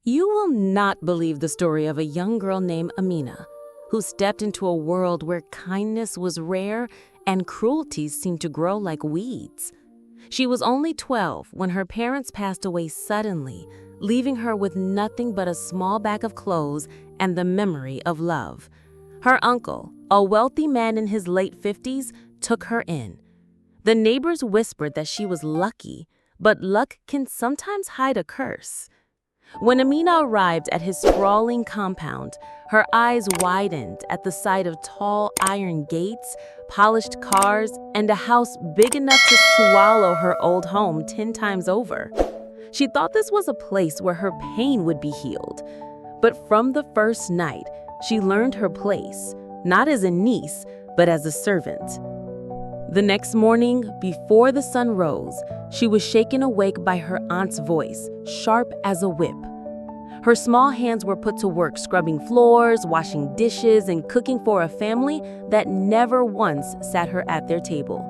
You will not believe the story of a young girl named Amina, who stepped into a world where kindness was rare and cruelty seemed to grow like weeds. She was only 12 when her parents passed away suddenly, leaving her with nothing but a small bag of clothes and the memory of love. Her uncle, a wealthy man in his late 50s, took her in. The neighbors whispered that she was lucky, but luck can sometimes hide a curse. When Amina arrived at his sprawling compound, her eyes widened at the sight of tall iron gates, polished cars, and a house big enough to swallow her old home 10 times over. She thought this was a place where her pain would be healed. But from the first night, she learned her place, not as a niece, but as a servant. The next morning, before the sun rose, she was shaken awake by her aunt's voice, sharp as a whip. Her small hands were put to work scrubbing floors, washing dishes, and cooking for a family that never once sat her at their table.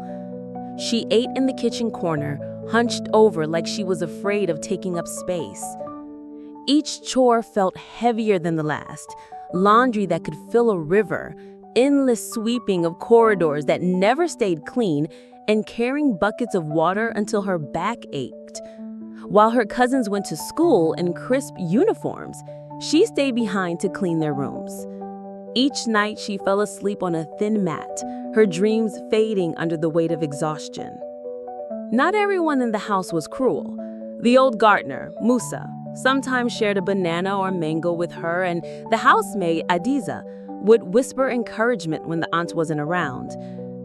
She ate in the kitchen corner, hunched over like she was afraid of taking up space. Each chore felt heavier than the last, laundry that could fill a river, endless sweeping of corridors that never stayed clean, and carrying buckets of water until her back ached. While her cousins went to school in crisp uniforms, she stayed behind to clean their rooms. Each night she fell asleep on a thin mat, her dreams fading under the weight of exhaustion. Not everyone in the house was cruel. The old gardener, Musa, sometimes shared a banana or mango with her, and the housemaid, Adiza, would whisper encouragement when the aunt wasn't around.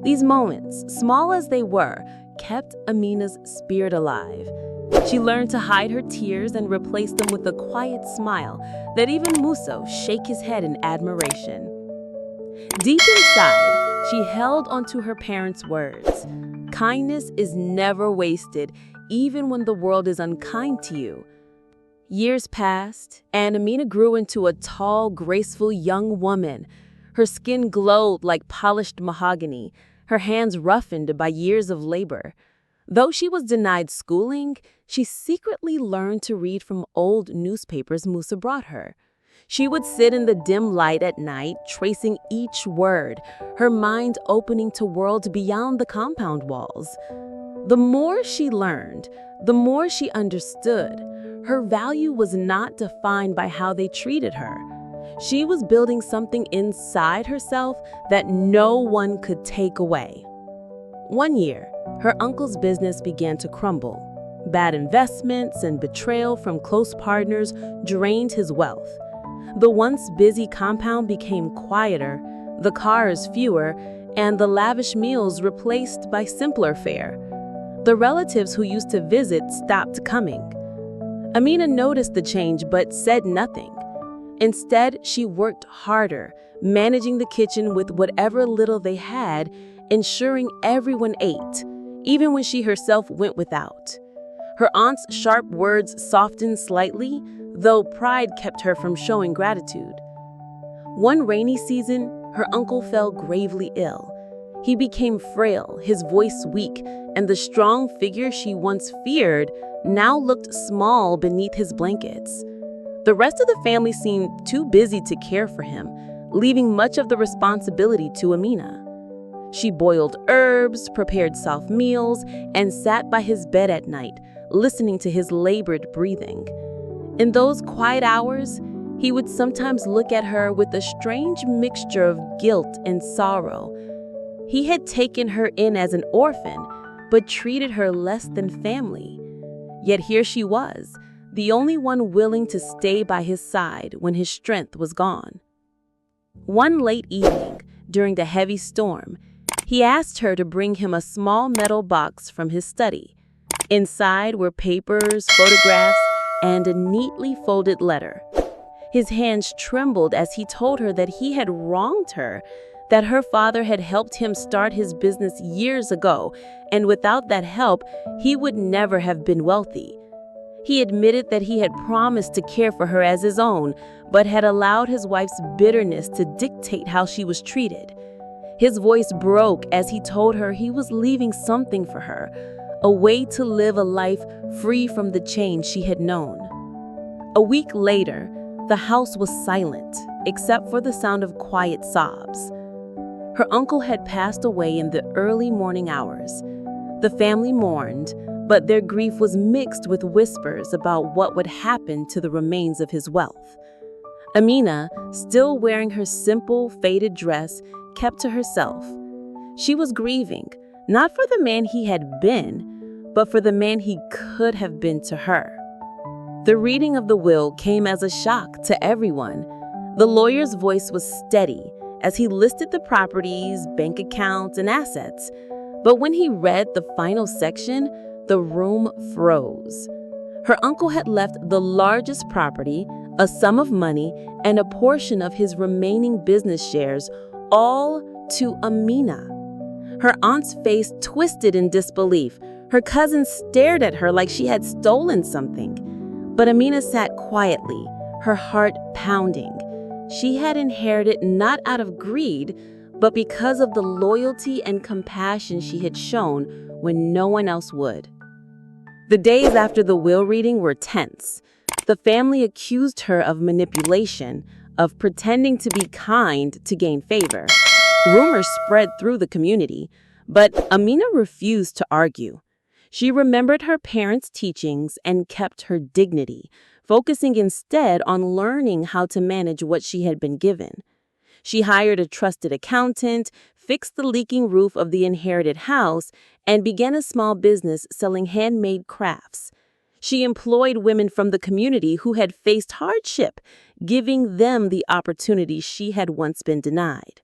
These moments, small as they were, kept Amina's spirit alive. She learned to hide her tears and replace them with a quiet smile that even Musa shake his head in admiration. Deep inside, she held onto her parents' words. Kindness is never wasted, even when the world is unkind to you. Years passed, and Amina grew into a tall, graceful young woman. Her skin glowed like polished mahogany, her hands roughened by years of labor. Though she was denied schooling, she secretly learned to read from old newspapers Musa brought her. She would sit in the dim light at night, tracing each word, her mind opening to worlds beyond the compound walls. The more she learned, the more she understood. Her value was not defined by how they treated her. She was building something inside herself that no one could take away. One year, her uncle's business began to crumble. Bad investments and betrayal from close partners drained his wealth. The once busy compound became quieter, the cars fewer, and the lavish meals replaced by simpler fare. The relatives who used to visit stopped coming. Amina noticed the change but said nothing. Instead, she worked harder, managing the kitchen with whatever little they had, ensuring everyone ate, even when she herself went without. Her aunt's sharp words softened slightly, though pride kept her from showing gratitude. One rainy season, her uncle fell gravely ill. He became frail, his voice weak, and the strong figure she once feared now looked small beneath his blankets. The rest of the family seemed too busy to care for him, leaving much of the responsibility to Amina. She boiled herbs, prepared soft meals, and sat by his bed at night, listening to his labored breathing. In those quiet hours, he would sometimes look at her with a strange mixture of guilt and sorrow. He had taken her in as an orphan, but treated her less than family. Yet here she was, the only one willing to stay by his side when his strength was gone. One late evening, during the heavy storm, he asked her to bring him a small metal box from his study. Inside were papers, photographs, and a neatly folded letter. His hands trembled as he told her that he had wronged her, that her father had helped him start his business years ago, and without that help, he would never have been wealthy. He admitted that he had promised to care for her as his own, but had allowed his wife's bitterness to dictate how she was treated. His voice broke as he told her he was leaving something for her, a way to live a life free from the chains she had known. A week later, the house was silent, except for the sound of quiet sobs. Her uncle had passed away in the early morning hours. The family mourned, but their grief was mixed with whispers about what would happen to the remains of his wealth. Amina, still wearing her simple, faded dress, kept to herself. She was grieving, not for the man he had been, but for the man he could have been to her. The reading of the will came as a shock to everyone. The lawyer's voice was steady as he listed the properties, bank accounts, and assets. But when he read the final section, the room froze. Her uncle had left the largest property, a sum of money, and a portion of his remaining business shares, all to Amina. Her aunt's face twisted in disbelief. Her cousin stared at her like she had stolen something. But Amina sat quietly, her heart pounding. She had inherited not out of greed, but because of the loyalty and compassion she had shown when no one else would. The days after the will reading were tense. The family accused her of manipulation, of pretending to be kind to gain favor. Rumors spread through the community, but Amina refused to argue. She remembered her parents' teachings and kept her dignity, focusing instead on learning how to manage what she had been given. She hired a trusted accountant, fixed the leaking roof of the inherited house, and began a small business selling handmade crafts. She employed women from the community who had faced hardship, giving them the opportunity she had once been denied.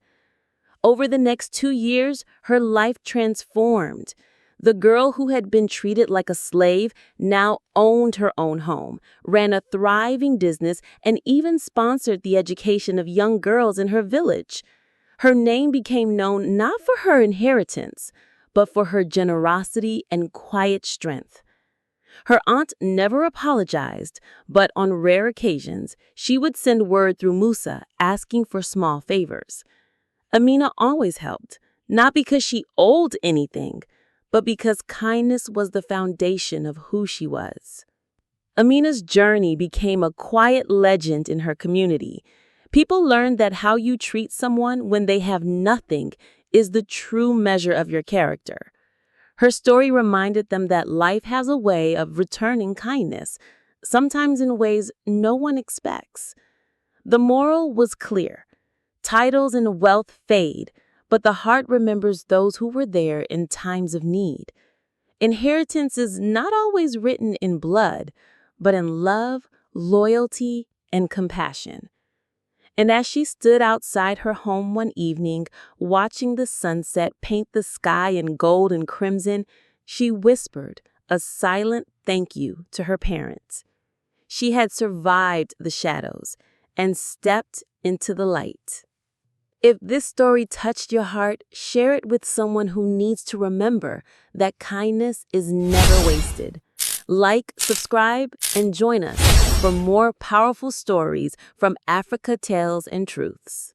Over the next 2 years, her life transformed. The girl who had been treated like a slave now owned her own home, ran a thriving business, and even sponsored the education of young girls in her village. Her name became known not for her inheritance, but for her generosity and quiet strength. Her aunt never apologized, but on rare occasions, she would send word through Musa asking for small favors. Amina always helped, not because she owed anything, but because kindness was the foundation of who she was. Amina's journey became a quiet legend in her community. People learned that how you treat someone when they have nothing is the true measure of your character. Her story reminded them that life has a way of returning kindness, sometimes in ways no one expects. The moral was clear. Titles and wealth fade, but the heart remembers those who were there in times of need. Inheritance is not always written in blood, but in love, loyalty, and compassion. And as she stood outside her home one evening, watching the sunset paint the sky in gold and crimson, she whispered a silent thank you to her parents. She had survived the shadows and stepped into the light. If this story touched your heart, share it with someone who needs to remember that kindness is never wasted. Like, subscribe, and join us for more powerful stories from Africa Tales and Truths.